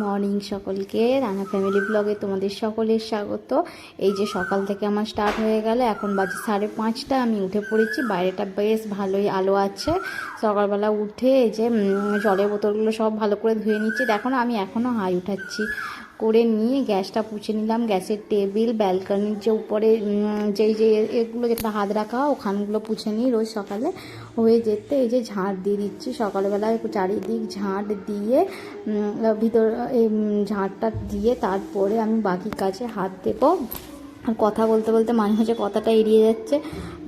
Morning সকলকে, Rana family ব্লগে তোমাদের সকলের স্বাগত। এই যে সকাল থেকে আমার স্টার্ট হয়ে গেল, এখন বাজে 5:30। আমি উঠে পড়েছি, বাইরেটা বেশ ভালোই আলো আছে। সকালবেলা উঠে এই যে জলের বোতলগুলো সব ভালো করে ধুয়ে নিচ্ছি। দেখো না, আমি এখনও হাই উঠাচ্ছি করে নিয়ে গ্যাসটা পুছে নিলাম। গ্যাসের টেবিল, ব্যালকনির যে উপরে যেই যে এগুলো যেটা হাত রাখা ওখানগুলো পুছে নিই রোজ সকালে। হয়ে যেতে এই যে ঝাঁট দিয়ে দিচ্ছি সকালবেলায়, চারিদিক ঝাঁট দিয়ে ভিতর এই ঝাঁটটা দিয়ে তারপরে আমি বাকি কাজে হাত দেবো। আর কথা বলতে বলতে মাঝে মাঝে কথাটা এড়িয়ে যাচ্ছে,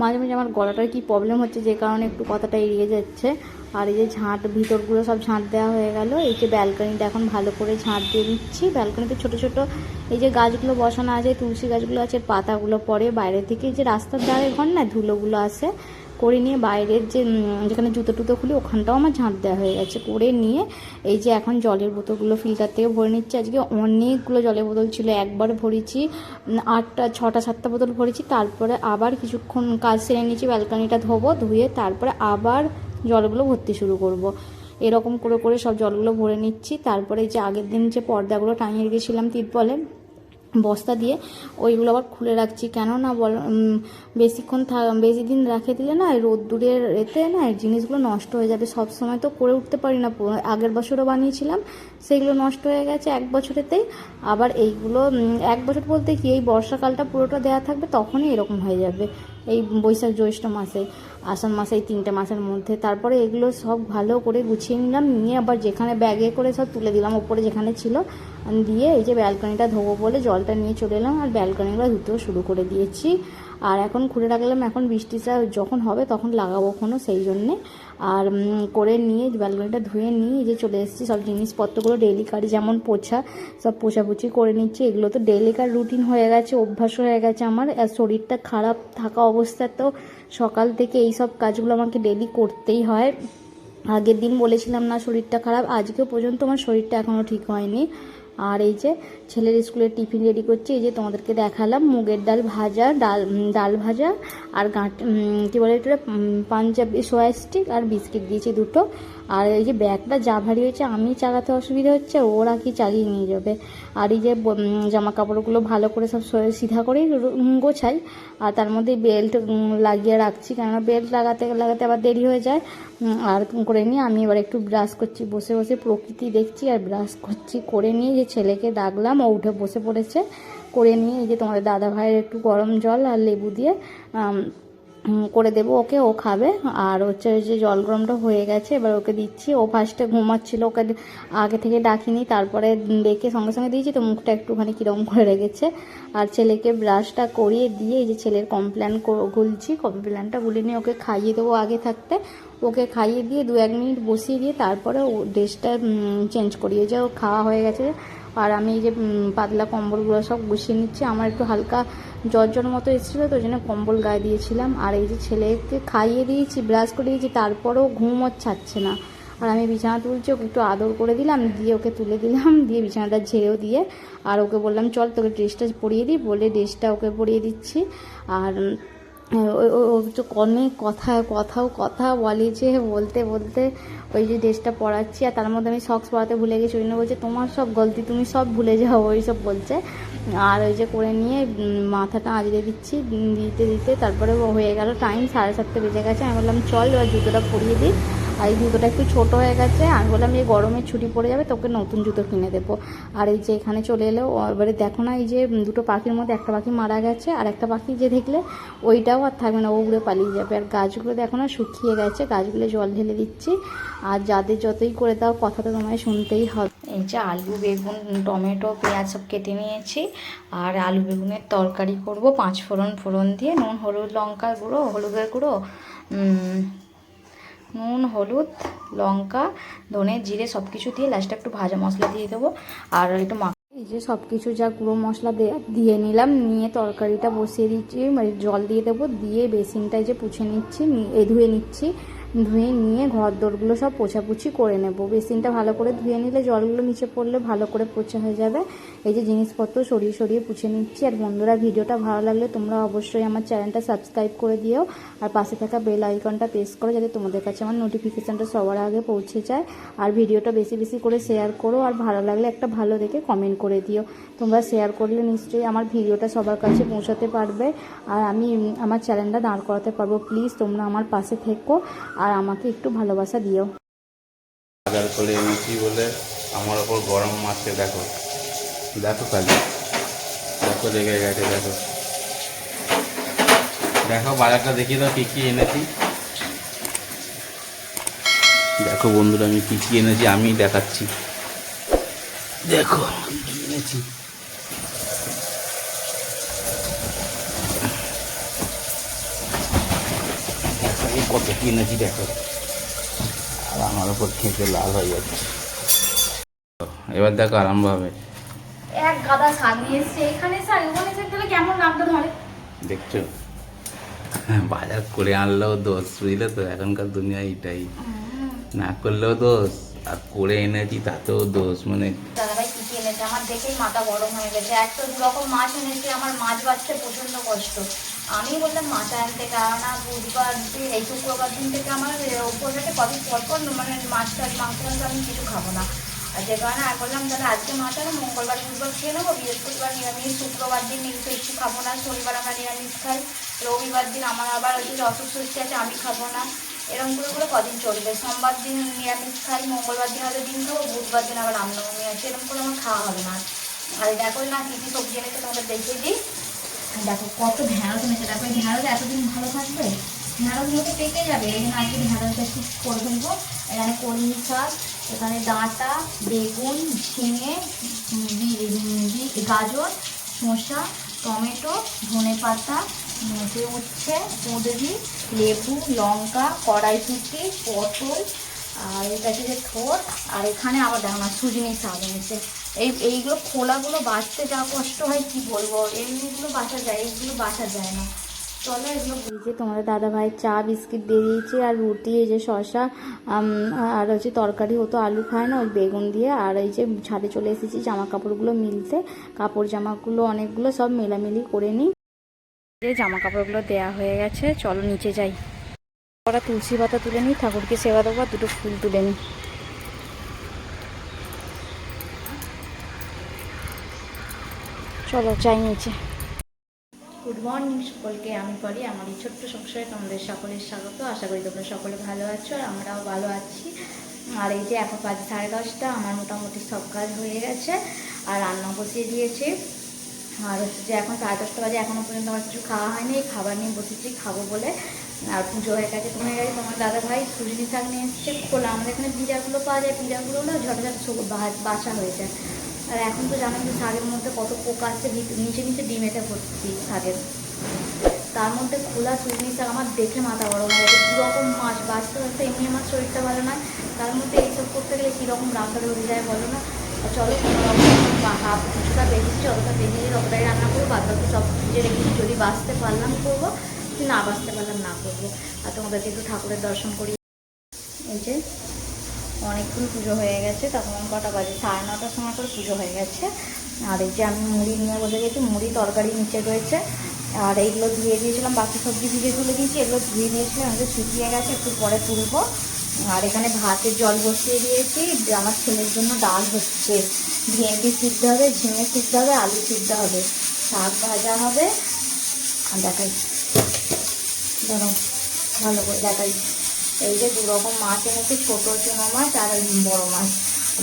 মাঝে মাঝে আমার গলাটার কি প্রবলেম হচ্ছে যে কারণে একটু কথাটা এড়িয়ে যাচ্ছে। আর এই যে ঝাঁট ভিতরগুলো সব ঝাঁট দেওয়া হয়ে গেল। এই যে ব্যালকনিটা এখন ভালো করে ঝাঁট দিয়ে দিচ্ছি। ব্যালকনিতে ছোটো ছোটো এই যে গাছগুলো বসানো আছে, তুলসী গাছগুলো আছে, পাতাগুলো পড়ে বাইরে থেকে, যে রাস্তার ধারে ঘর না, ধুলোগুলো আসে করে নিয়ে বাইরের যে যেখানে জুতো টুতো খুলি ওখানটাও আমার ঝাঁট দেওয়া হয়ে গেছে। করে নিয়ে এই যে এখন জলের বোতলগুলো ফিল্টার থেকে ভরে নিচ্ছি। আজকে অনেকগুলো জলের বোতল ছিল, একবার ভরেছি 8টা 6টা 7টা বোতল ভরেছি। তারপরে আবার কিছুক্ষণ কাজ সেরে নিয়েছি, ব্যালকনিটা ধোবো, ধুয়ে তারপরে আবার জলগুলো ভর্তি শুরু করব। এরকম করে করে সব জলগুলো ভরে নিচ্ছি। তারপরে যে আগের দিন যে পর্দাগুলো টাঙিয়ে রেখেছিলাম তিরপলে বস্তা দিয়ে, ওইগুলো আবার খুলে রাখছি। কেন না বেশিক্ষণ বেশি দিন রেখে দিলে না রোদ্দুরের এতে না জিনিসগুলো নষ্ট হয়ে যাবে। সব সময় তো করে উঠতে পারি না। আগের বছরও বানিয়েছিলাম, সেগুলো নষ্ট হয়ে গেছে 1 বছরেতেই। আবার এইগুলো 1 বছর বলতে কি, এই বর্ষাকালটা পুরোটা দেওয়া থাকবে, তখনই এরকম হয়ে যাবে। এই বৈশাখ জ্যৈষ্ঠ মাসে, আষাঢ় মাসে, এই 3টে মাসের মধ্যে। তারপরে এগুলো সব ভালো করে গুছিয়ে নিলাম, নিয়ে আবার যেখানে ব্যাগে করে সব তুলে দিলাম, ওপরে যেখানে ছিল দিয়ে এই যে ব্যালকনিটা ধোবো বলে জলটা নিয়ে চলে এলাম, আর ব্যালকনিগুলো ধুতেও শুরু করে দিয়েছি। আর এখন খুলে রাখলাম, এখন বৃষ্টিটা যখন হবে তখন লাগাবো কোনো, সেই জন্যে। আর করে নিয়ে ব্যালকনিটা ধুয়ে নিয়ে এই যে চলে এসেছি। সব জিনিসপত্রগুলো ডেইলি কাজ যেমন পোছা, সব পোছাপুছি করে নিচ্ছি। এগুলো তো ডেইলিকার রুটিন হয়ে গেছে, অভ্যাস হয়ে গেছে আমার। আর শরীরটা খারাপ থাকা অবস্থা তো সকাল থেকে এই সব কাজগুলো আমাকে ডেইলি করতেই হয়। আগের দিন বলেছিলাম না শরীরটা খারাপ, আজকেও পর্যন্ত আমার শরীরটা এখনও ঠিক হয়নি। আর এই যে ছেলের স্কুলের টিফিন রেডি করছি। এই যে তোমাদেরকে দেখালাম মুগের ডাল ভাজা, ডাল ভাজা, আর কী বলে এটা, পাঞ্জাবি সোয়া স্টিক, আর বিস্কিট দিয়েছি 2টো। আর এই যে ব্যাগটা যা ভারী হয়েছে, আমি চালাতে অসুবিধা হচ্ছে, ওরা কি চালিয়ে নিয়ে যাবে। আর এই যে জামা কাপড়গুলো ভালো করে সব সিধা করেই গোছাই, আর তার মধ্যে বেল্ট লাগিয়ে রাখছি, কেননা বেল্ট লাগাতে লাগাতে আবার দেরি হয়ে যায়। আর করে নিয়ে আমি এবার একটু ব্রাশ করছি, বসে বসে প্রকৃতি দেখছি আর ব্রাশ করছি। করে নিয়ে যে ছেলেকে ডাকলাম, ও উঠে বসে পড়েছে। করে নিয়ে এই যে তোমাদের দাদা ভাইয়ের একটু গরম জল আর লেবু দিয়ে করে দেবো ওকে, ও খাবে। আর হচ্ছে যে জল গরমটা হয়ে গেছে, এবার ওকে দিচ্ছি। ও ফার্স্টে ঘুমাচ্ছিল, ওকে আগে থেকে ডাকিনি, তারপরে দেখে সঙ্গে সঙ্গে দিয়েছি, তো মুখটা একটুখানি কীরকম করে রেখেছে। আর ছেলেকে ব্রাশটা করিয়ে দিয়ে এই যে ছেলের কমপ্ল্যান গুলছি, কমপ্ল্যানটা গুলে নিয়ে ওকে খাইয়ে দেবো আগে থাকতে। ওকে খাইয়ে দিয়ে 2-1 মিনিট বসিয়ে দিয়ে তারপরে ও ড্রেসটা চেঞ্জ করিয়ে যে ও খাওয়া হয়ে গেছে। আর আমি এই যে পাতলা কম্বলগুলো সব গুছিয়ে নিচ্ছি। আমার একটু হালকা জ্বর মতো এসেছিলো, তো ওই জন্য কম্বল গায়ে দিয়েছিলাম। আর এই যে ছেলেকে খাইয়ে দিয়েছি, ব্রাশ করে দিয়েছি, তারপরেও ঘুম ওর ছাড়ছে না। আর আমি বিছানা তুলছি, ওকে একটু আদর করে দিলাম, দিয়ে ওকে তুলে দিলাম, দিয়ে বিছানাটা ঝেড়েও দিয়ে আর ওকে বললাম চল তোকে ড্রেসটা পরিয়ে দিই, বলে ড্রেসটা ওকে পরিয়ে দিচ্ছি। আর ও তো অনেক কথা বলে, যে বলতে বলতে ওই যে ড্রেসটা পরাচ্ছি, আর তার মধ্যে আমি সক্স পরাতে ভুলে গেছি। ওই জন্য বলছে তোমার সব গলতি, তুমি সব ভুলে যাও, ওই সব বলছে। আর ওই যে করে নিয়ে মাথাটা আঁচড়ে দিচ্ছি, দিতে দিতে তারপরে হয়ে গেল টাইম 7:30 বেজে গেছে। আমি বললাম চল এবার জুতোটা পরিয়ে দিই। আর এই জুতোটা একটু ছোটো হয়ে গেছে, আমি বললাম এই গরমের ছুটি পড়ে যাবে, তোকে নতুন জুতো কিনে দেবো। আর এই যে এখানে চলে এলো, এবারে দেখো না এই যে 2টো পাখির মধ্যে একটা পাখি মারা গেছে, আর একটা পাখি যে দেখলে ওইটাও আর থাকবে না, ও উড়ে পালিয়ে যাবে। আর গাছগুলো দেখো না শুকিয়ে গেছে, গাছগুলো জল ঢেলে দিচ্ছি। আর যাদের যতই করে দাও কথা তো তোমায় শুনতেই হবে। এই যে আলু, বেগুন, টমেটো, পেঁয়াজ সব কেটে নিয়েছি। আর আলু বেগুনের তরকারি করব 5 ফোড়ন দিয়ে, নুন, হলুদ, লঙ্কার গুঁড়ো, হলুদের গুঁড়ো, নুন, হলুদ, লঙ্কা, ধনে, জিরে সব কিছু দিয়ে লাস্টে একটু ভাজা মশলা দিয়ে দেবো। আর একটু এই যে সব কিছু যা গুঁড়ো মশলা দিয়ে নিলাম, নিয়ে তরকারিটা বসিয়ে দিচ্ছি, মানে জল দিয়ে দেবো, দিয়ে বেসিনটায় যে পুছে নিচ্ছি, ধুয়ে নিচ্ছি। ধুয়ে নিয়ে ঘর দোরগুলো সব পোছাপুছি করে নেব। বেসিনটা ভালো করে ধুয়ে নিলে জলগুলো নিচে পড়লে ভালো করে পোছা হয়ে যাবে। এই যে জিনিসপত্র সরিয়ে সরিয়ে পুছে নিচ্ছি। আর বন্ধুরা, ভিডিওটা ভালো লাগলে তোমরা অবশ্যই আমার চ্যানেলটা সাবস্ক্রাইব করে দিও আর পাশে থাকা বেল আইকনটা প্রেস করো, যাতে তোমাদের কাছে আমার নোটিফিকেশানটা সবার আগে পৌঁছে যায়। আর ভিডিওটা বেশি বেশি করে শেয়ার করো, আর ভালো লাগলে একটা ভালো দেখে কমেন্ট করে দিও। তোমরা শেয়ার করলে নিশ্চয়ই আমার ভিডিওটা সবার কাছে পৌঁছাতে পারবে আর আমি আমার চ্যানেলটা দাঁড় করাতে পারবো। প্লিজ তোমরা আমার পাশে থেকো আর আমাকে একটু ভালোবাসা দিও। বাজার করে এনেছি বলে আমার ওপর গরম মারছে। দেখো দেখো খালি, দেখো লেগে গেছে। দেখো দেখো বাজারটা দেখিয়ে দাও কী কী এনেছি। দেখো বন্ধুরা, আমি কী কী এনেছি আমি দেখাচ্ছি। দেখো কী কী এনেছি। কত কি এনেছি দেখো। আর আমার ওপর খেতে লাল হয়ে যাচ্ছে। এবার দেখো আরম্ভ হবে। এক গাদা শাক নিয়ে এসছে, এখানে শাক ওখানে শাক, তাহলে কেমন নামটা ধরে দেখছো, বাজার করে আনলেও দোষ, বুঝলে তো, এখনকার দুনিয়া এইটাই। না করলেও দোষ, আর করে এনেছি তাতেও দোষ। মানে দাদাভাই কি কি এনেছে আমার দেখেই মাথা গরম হয়ে গেছে। এক তো দু রকম মাছ এনেছে, আমার মাছ বাছতে প্রচন্ড কষ্ট। আমি বললাম মাছ আনতে, কেননা বুধবার দিন এই শুক্রবার দিন থেকে আমার উপর থেকে কদিন পর মানে মাছ টাছ মাংস টাংস আমি কিছু খাবো না। আর যে কারণে আর বললাম তাহলে আজকে মাছ আনো, মঙ্গলবার বুধবার খেয়ে নেবো, বৃহস্পতিবার নিরামিষ, শুক্রবার দিন নিরামিষ একটু খাবো না, শনিবার আমরা নিরামিষ খাই, রবিবার দিন আমার আবার ওই যে অসুখ সৃষ্টি আছে আমি খাবো না। এরকম করে কদিন চলবে। সোমবার দিন নিরামিষ খাই, মঙ্গলবার দিন হয়তো ডিম খাবো, বুধবার দিন আবার রামনবমী আছে, এরকম করে আমার খাওয়া হবে না। আর দেখো না কী কী সবজি এনেছে তোমাদের দেখিয়ে দিই। দেখো কত ঢেঁড়স এনেছে। দেখো এই ঢেঁড়স এতদিন ভালো থাকবে, ঢেঁড়সগুলো তো পেকে যাবে। এই জন্য আজকে ঢেঁড়সটা ঠিক করে ফেলবো। এখানে কলমি শাক, এখানে ডাঁটা, বেগুন, ঝিঙে, গাজর, শসা, টমেটো, ধনেপাতা, মেথি উচ্ছে, কুঁদরি, লেবু, লঙ্কা, কড়াইশুঁটি, পটল, আর এটা হচ্ছে থোড়। আর এখানে আবার দেখো না সুজনি শাক এনেছে। এইগুলো খোলাগুলো বাছতে যা কষ্ট হয় কি বলবো, এইগুলো বাছা যায়, এইগুলো বাছা যায় না। চলো এগুলো বুঝে তোমাদের দাদাভাই চা বিস্কিট দিয়ে দিয়েছি আর রুটি, এই যে শসা আর হচ্ছে তরকারি, হতো আলু খায় না, ওই বেগুন দিয়ে। আর এই যে ছাদে চলে এসেছি জামা কাপড়গুলো মিলতে, কাপড় জামাগুলো অনেকগুলো সব মেলামেলি করে নিই। জামা কাপড়গুলো দেয়া হয়ে গেছে, চলো নিচে যাই। ওরা তুলসী পাতা তুলে নিই, ঠাকুরকে সেবা দেবো, আর দুটো ফুল তুলে নিই। চলো যাই নিচে। গুড মর্নিং সকলকে, আমি পড়ি আমার এই ছোট্ট সংসারে তোমাদের সকলের স্বাগত। আশা করি তোমরা সকলে ভালো আছো আর আমরাও ভালো আছি। আর এই যে এখন বাজে 10:30, আমার মোটামুটি সব কাজ হয়ে গেছে আর রান্না বসিয়ে দিয়েছি। আর হচ্ছে যে এখন 10:30 বাজে, এখনও পর্যন্ত আমার কিছু খাওয়া হয়নি, খাবার নিয়ে বসেছি খাবো বলে। আর পুজো হয়ে গেছে, কমে গেছে। তোমার দাদাভাই সুজনি শাক নিয়ে এসছে খোলা, আমাদের এখানে পিঁড়াগুলো পাওয়া যায়, পিঁড়াগুলো না ঝটঝট বাসা হয়ে যায়। আর এখন তো জানো যে শাকের মধ্যে কত পোকা আছে, নিচে নিচে ডিমেতে ভর্তি শাকের, তার মধ্যে খোলা সুজনি শাক আমার দেখে মাথা গরম হয়ে গেছে। দু রকম মাছ বাঁচতে বাঁচতে এমনি আমার শরীরটা ভালো নয়, তার মধ্যে এইসব করতে গেলে কীরকম রান্না হয়ে যায় বলো না। চলো হাফ কিছুটা বেরিয়েছি, অতটা বেরিয়ে অতটাই রান্না করবো, বাদ বাকি সব ফ্রিজে রেখেছি, যদি বাঁচতে পারলাম করবো, না বাঁচতে পারলাম না করবো। আর তোমাদেরকে একটু ঠাকুরের দর্শন করি। এই যে অনেকক্ষণ পুজো হয়ে গেছে, তখন কটা বাজে, 9:30টার সময় করে পুজো হয়ে গেছে। আর এই যে আমি মুড়ি নিয়ে বসে গেছি, মুড়ি তরকারি নিচে রয়েছে। আর এইগুলো ধুয়ে দিয়েছিলাম, বাকি সবজি ভিজে তুলে দিয়েছি, এগুলো ধুয়ে দিয়েছিলাম, এগুলো শুকিয়ে গেছে, একটু পরে তুলবো। আর এখানে ভাতের জল বসিয়ে দিয়েছি, আমার ছেলের জন্য ডাল হচ্ছে, ভেন্ডি সিদ্ধ হবে, ঝিঙে সিদ্ধ হবে, আলু সিদ্ধ হবে, শাক ভাজা হবে। আর দেখাই, ধরো ভালো করে দেখাই। এই যে 2 রকম মাছ এনেছি, ছোটো চুনো মাছ আর বড় মাছ।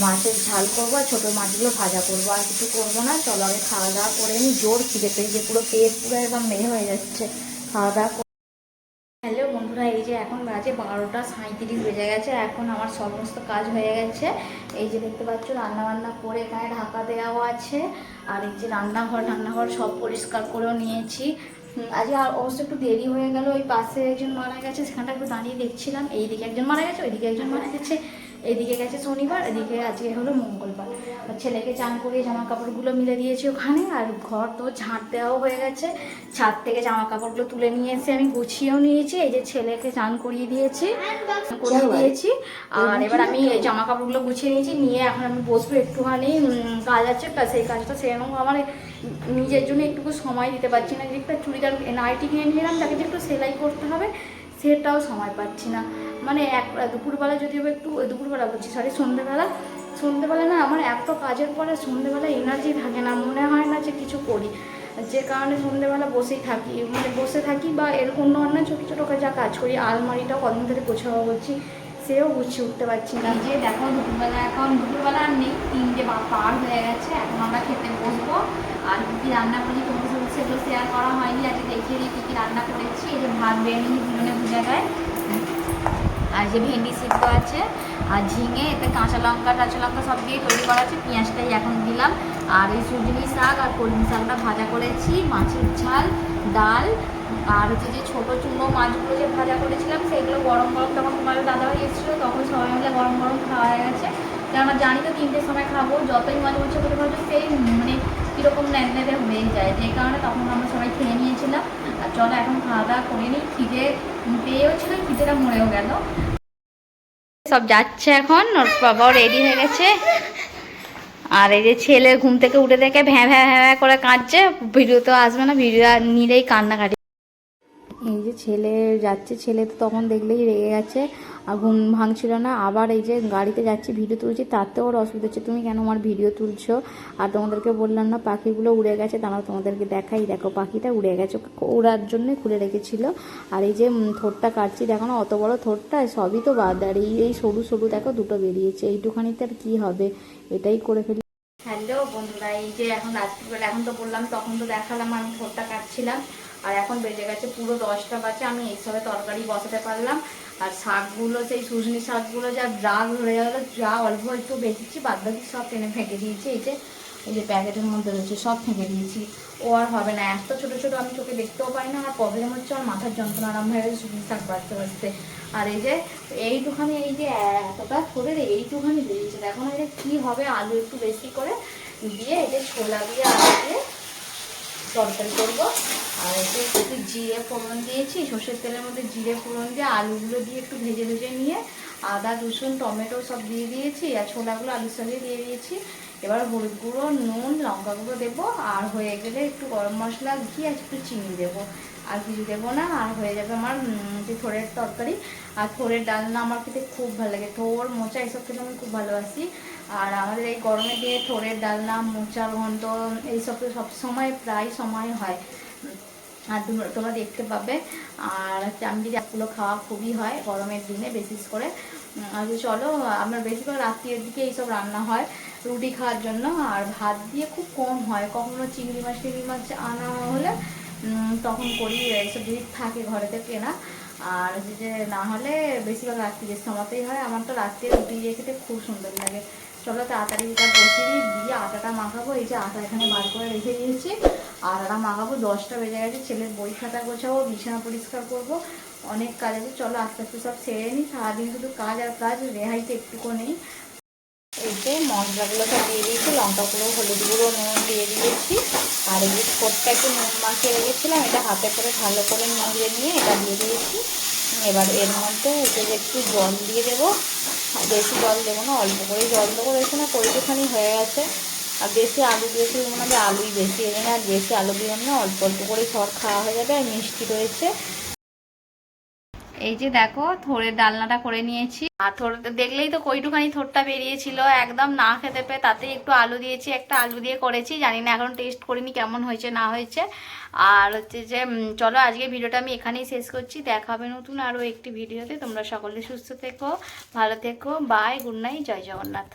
মাছের ঝাল করবো আর ছোটো মাছগুলো ভাজা করবো, আর কিছু করবো না। চলো আগে খাওয়া দাওয়া করে নিই, জোর খিদে পেয়েছে, পুরো পেট পুরো একদম মেয়ে হয়ে যাচ্ছে খাওয়া দাওয়া। হ্যালো বন্ধুরা, এই যে এখন বাজে 12:37 বেজে গেছে, এখন আমার সমস্ত কাজ হয়ে গেছে। এই যে দেখতে পাচ্ছ রান্নাবান্না করে এখানে ঢাকা দেওয়াও আছে। আর এই যে রান্নাঘর সব পরিষ্কার করেও নিয়েছি। আজকে আর অবশ্য একটু দেরি হয়ে গেল, ওই পাশে একজন মারা গেছে, সেখানটা একটু দাঁড়িয়ে দেখছিলাম। এইদিকে একজন মারা গেছে, ওইদিকে একজন মারা গেছে, এদিকে গেছে শনিবার, এদিকে আজকে হলো মঙ্গলবার। আর ছেলেকে চান করিয়ে জামা কাপড়গুলো মিলে দিয়েছি ওখানে, আর ঘর তো ঝাঁট দেওয়াও হয়ে গেছে। ছাদ থেকে জামা কাপড়গুলো তুলে নিয়ে এসে আমি গুছিয়েও নিয়েছি। এই যে ছেলেকে চান করিয়ে দিয়েছি, আর এবার আমি এই জামা কাপড়গুলো গুছিয়ে নিয়েছি, নিয়ে এখন আমি বসবো একটুখানি কাজ আছে, সেই কাজটা সেরকম আমার নিজের জন্য একটুকু সময় দিতে পারছি না। যে একটা চুড়িদার নাইটি কিনে নিলাম, তাকে যে একটু সেলাই করতে হবে সেটাও সময় পাচ্ছি না। মানে দুপুরবেলা যদিও একটু, দুপুরবেলা বলছি সরি সন্ধ্যেবেলা না আমার এত কাজের পরে সন্ধ্যেবেলা এনার্জি থাকে না, মনে হয় না যে কিছু করি, যে কারণে সন্ধ্যেবেলা বসে থাকি বা এরকম অন্য ছোটো ছোটো যা কাজ করি। আলমারিটাও কদিন ধরে গোছাবো বলছি, সেও গুছিয়ে উঠতে পারছি না। যে দেখো দুপুরবেলা আর নেই, 3টে পার হয়ে গেছে, এখন আমরা খেতে বসবো। আর কী রান্না করি তোমাদের সাথে সেগুলো শেয়ার করা হয়নি, আজকে দেখিয়ে দিই কী রান্না করেছি। এই যে ভাত বেড়ে নিয়ে দুজনে ভুজে গায়ে, আর যে ভেন্ডি সিদ্ধ আছে, আর ঝিঙে, এতে কাঁচা লঙ্কা সব দিয়ে তৈরি করা আছে, পেঁয়াজটাই এখন দিলাম। আর এই সুজনি শাক আর কলমি শাকটা ভাজা করেছি, মাছের ঝাল, ডাল, আর হচ্ছে যে ছোটো চুনো মাছগুলো যে ভাজা করেছিলাম সেগুলো গরম তখন তোমার দাদাভাই এসেছিলো, তখন সবাই মিলে গরম খাওয়া হয়ে গেছে। কেননা জানি তো 3টের সময় খাবো, যতই মাঝে মাঝে করে ভাবছো সেই মানে কীরকম ন্যাড়ে হয়ে যায়, যে কারণে তখন আমরা সবাই খেয়ে নিয়েছিলাম। আর চলো এখন খাওয়া দাওয়া করে নিই, খিদে পেয়েও ছিল, খিদেটা মরেও গেল। সব যাচ্ছে এখন, ওর বাবাও রেডি হয়ে গেছে। আর এই যে ছেলে ঘুম থেকে উঠে দেখে ভ্যাঁ ভ্যাঁ ভ্যাঁ করে কাঁদছে, ভিডিও তো আসবে না, ভিডিও নিলেই কান্নাকাটি। এই যে ছেলে যাচ্ছে, ছেলে তো তখন দেখলেই রেগে গেছে, আর ঘুম ভাঙছিল না। আবার এই যে গাড়িতে যাচ্ছি ভিডিও তুলছি, তাতেও ওর অসুবিধা হচ্ছে, তুমি কেন আমার ভিডিও তুলছো? আর তোমাদেরকে বললাম না পাখিগুলো উড়ে গেছে, তারা তোমাদেরকে দেখাই, দেখো পাখিটা উড়ে গেছে, ওড়ার জন্যই খুলে রেখেছিল। আর এই যে থোরটা কাটছি, দেখো না অত বড় থোরটা, সবই তো বাদ, আর এই সরু সরু দেখো দুটো বেরিয়েছে, এইটুখানিতে আর কী হবে, এটাই করে ফেলি। হ্যালো বন্ধুরা, এই যে এখন রাত্রিবেলা, এখন তো বললাম, তখন তো দেখালাম আমি থোরটা কাটছিলাম, আর এখন বেজে গেছে পুরো 10টা বাজে, আমি এইসবে তরকারি বসাতে পারলাম। আর শাকগুলো, সেই শুশনি শাকগুলো যা রাগ ধরে গেল, যা অল্প একটু বেঁচেছি, বাদবাকি সব টেনে ফেঁকে দিয়েছি। এই যে প্যাকেটের মধ্যে রয়েছে সব ফেঁকে দিয়েছি, ও আর হবে না, এত ছোটো ছোটো আমি চোখে দেখতেও পাই না। আমার প্রবলেম হচ্ছে আমার মাথার যন্ত্রণা আরম্ভ হয়ে গেছে শুশনি শাক বাঁচতে। আর এই যে এইটুখানি, এই যে এতটা করে এইটুখানি বেরিয়েছে, দেখো না এটা কী হবে। আলু একটু বেশি করে দিয়ে, এই যে ছোলা দিয়ে আলু দিয়ে তরকারি করবো। আর একটু জিরে ফোড়ন দিয়েছি, সর্ষের তেলের মধ্যে জিরে ফোড়ন দিয়ে আলুগুলো দিয়ে একটু ভেজে নিয়ে আদা রসুন টমেটো সব দিয়ে দিয়েছি, আর ছোলাগুলো আলুর সঙ্গে দিয়ে দিয়েছি। এবার হলুদ গুঁড়ো, নুন, লঙ্কা গুঁড়ো দেবো, আর হয়ে গেলে একটু গরম মশলা, ঘি আর একটু চিনি দেবো, আর কিছু দেবো না। আর হয়ে যাবে আমার যে থোড়ের তরকারি। আর থোড়ের ডালনা আমার খেতে খুব ভালো লাগে, থোড় মোচা এইসব খেতে আমি খুব ভালোবাসি। আর আমাদের এই গরমের দিনে থোড়ের ডালনা, মোচা ঘন্ট এইসব তো সবসময় প্রায় সময় হয়, আর তোমরা দেখতে পাবে। আর চামড়ি জাতগুলো খাওয়া খুবই হয় গরমের দিনে বিশেষ করে। আর চলো, আমার বেশিরভাগ রাত্রির দিকে এইসব রান্না হয় রুটি খাওয়ার জন্য, আর ভাত দিয়ে খুব কম হয়, কখনো চিংড়ি মাছ আনা হলে তখন করি, এইসব যদি থাকে ঘরেতে কেনা। আর যে না হলে বেশিরভাগ রাত্রির সময়তেই হয়। আমার তো রাত্রে রুটি দিয়ে খেতে খুব সুন্দর লাগে। চলো তাড়াতাড়ি এটা বসিয়ে দিয়ে আটাটা মাখাবো। এই যে আটা এখানে বার করে রেখে দিয়েছি, আটাটা মাখাবো। 10টা বেজে গেছে, ছেলের বই খাতা গোছাবো, বিছানা পরিষ্কার করবো, অনেক কাজ আছে। চলো আস্তে আস্তে সব সেরে নিই, সারাদিন শুধু কাজ আর কাজ, রেহাইতে একটুকু নেই। এই যে মশলাগুলো সব দিয়ে দিয়েছি, লঙ্কা গুঁড়ো, হলুদ গুঁড়ো, নুন দিয়ে দিয়েছি। আর এই যে ছোটটা একটু নুন মাখিয়ে রেখেছিলাম, এটা হাতে করে ভালো করে মিলিয়ে নিয়ে এটা দিয়ে দিয়েছি। এবার এর মধ্যে একটু জল দিয়ে দেবো, আর বেশি জল দেবো না, অল্প করে জল দেবো। দেখছি না কড়িটুখানি হয়ে গেছে। আর বেশি আলু দিয়েছি মানে আলুই বেশি এনে, আর বেশি আলু দিয়ে না, অল্প অল্প করে সব খাওয়া হয়ে যাবে। আর মিষ্টি রয়েছে। এই যে দেখো থোড়ের ডালনাটা করে নিয়েছি, আর থোড় দেখলেই তো কইটুখানি থোড়টা বেরিয়েছিল, একদম না খেতে পেয়ে তাতে একটু আলু দিয়েছি, একটা আলু দিয়ে করেছি, জানি না এখন টেস্ট করিনি কেমন হয়েছে না হয়েছে। আর হচ্ছে যে চলো আজকে ভিডিওটা আমি এখানেই শেষ করছি, দেখা হবে নতুন আরও একটি ভিডিওতে। তোমরা সকলে সুস্থ থেকো, ভালো থেকো, বাই, গুড নাইট, জয় জগন্নাথ।